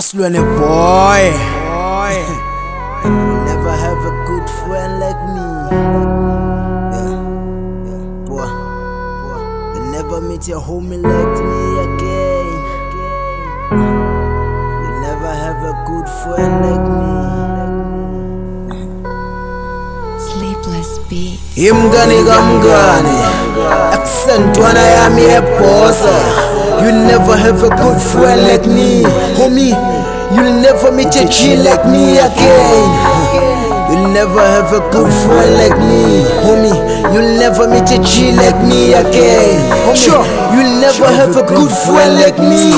Asilwane boy. You'll never have a good friend like me. Boy. You'll never meet a homie like me again. You'll never have a good friend like me. Sleepless beat. Imgani kamgani, akusentwana yami ebhosa. You'll never have a good friend like me, homie. You'll never meet a G like me again. You'll never have a good friend like me, homie. You'll never meet a G like me again, homie. You'll never have a good friend like me.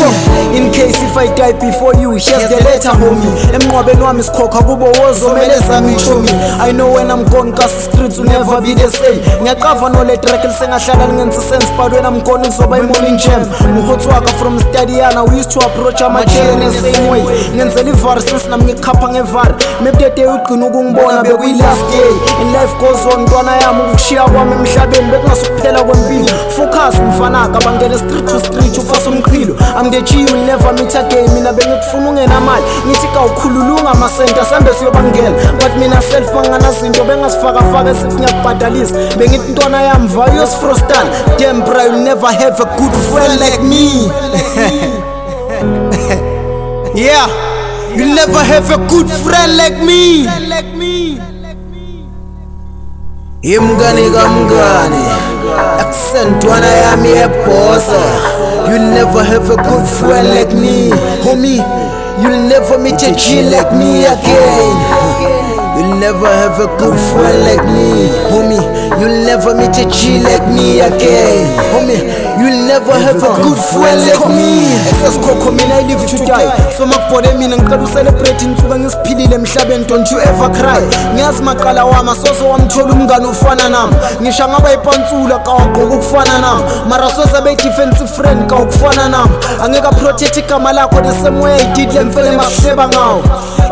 In case if I die before you, here's the letter, homie. Emnqwabeni wami sikhokha kubo wozomele zami chomi. I know when I'm gone, cause the streets will never be the same. Ngiyaqava no le track lisengahlala lingenza sense, but when I'm gone kuzoba i-morning jam. Muhotsi waka from Stadiana, we used to approach ama-chair in the same way. Ngenzela ivar since nami ngikhapha ngevar. Maybe the day ugcina ukungibona bekuyi-last day. And life goes on, ntwana yami ukushiya kwami emhlabeni bekungasukuphela kwempilo. Focus mfanaka bangena street to street ufasa umqhilo. I'm the G, you'll never meet again. Mina bengikufuna ungenamali ngithi kawukhululunga amasenta sambe siyobangela. But mina self banganazinto bengasifakafaka esithi ngiyakubhadalisa. Bengithi ntwana yami va uyosifrostana. Damn bro, you'll never have a good friend like me. Yeah, you'll never have a good friend like me. Imgani kamgani, akusentwana yami ebhosa. You'll never have a good friend like me, homie. You'll never meet a G like me again. You'll never have a good friend like me, homie. You'll never meet a G like me again, homie. You'll never have a good friend like me. Excess coco, mina I live to die. So makubone mina ngicela ucelebrate insuku ngisiphilile emhlabeni. Don't you ever cry. Ngiyazi maqala wami soso wamthola umngane ufana nami. Ngisha ngaba ipantsula kawagqoka ukufana nami. Mara soze be defensive friend kawukufana nami. Angeka protect igama lakho the same way I did lemfele makusheba ngawo.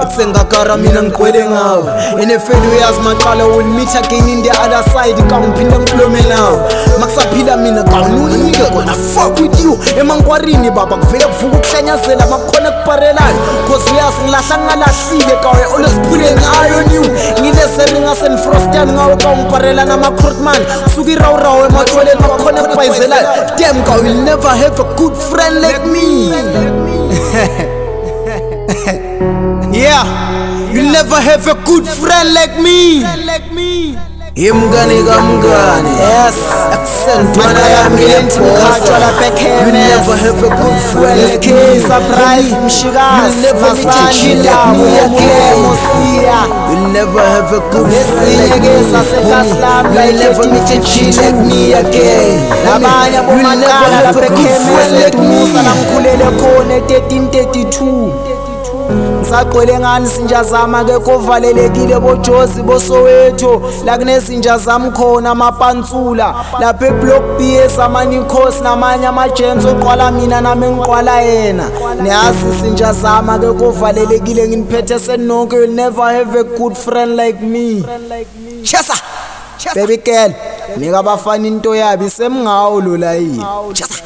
Eksengakara mina ngiqwele ngawo. NFL uyazi maqala will meet again in the other side. Kawuphinde ngikhulume nawo. Makusaphila mina kawunike kona fuck with you. Emangwarini baba kuvela kuvuka ukuhlanyazela makukhona kuparelayo. Cause uyazi ngilahla ngalahlile kawe always pulling eye on you. Ngilesele ngasenfrostani ngawe kawungiparela nama-crotman. Suka irawurawo ematholeni makukhona kubhayizelayo. Damn kaw, you'll never have a good friend like me. Yeah, you'll never have a good friend like me. Imgani kamgani, Yes, akusentwana yami ebhosa. You'll never have a good friend like me. surprise You'll never meet a G like me again. You'll never have a good friend like me, homie. You'll never meet a G like me again. Labanye You'll never bomaqala have a good friend like musa me. namkhulele khona 1332. Ngisaqwele ngani sinja zami akekho valelekile bojozi bosowetho la kunezinja zami khona amapantsula lapha eBlock B esamanicosi namanye amajensi oqwala mina nami ngiqwala yena niyazi izinja zami akekho valelekile nginiphethe senonke. You'll never have a good friend like me. Chesa baby girl nika abafana into yabi semngawo lo la yini. Chesa.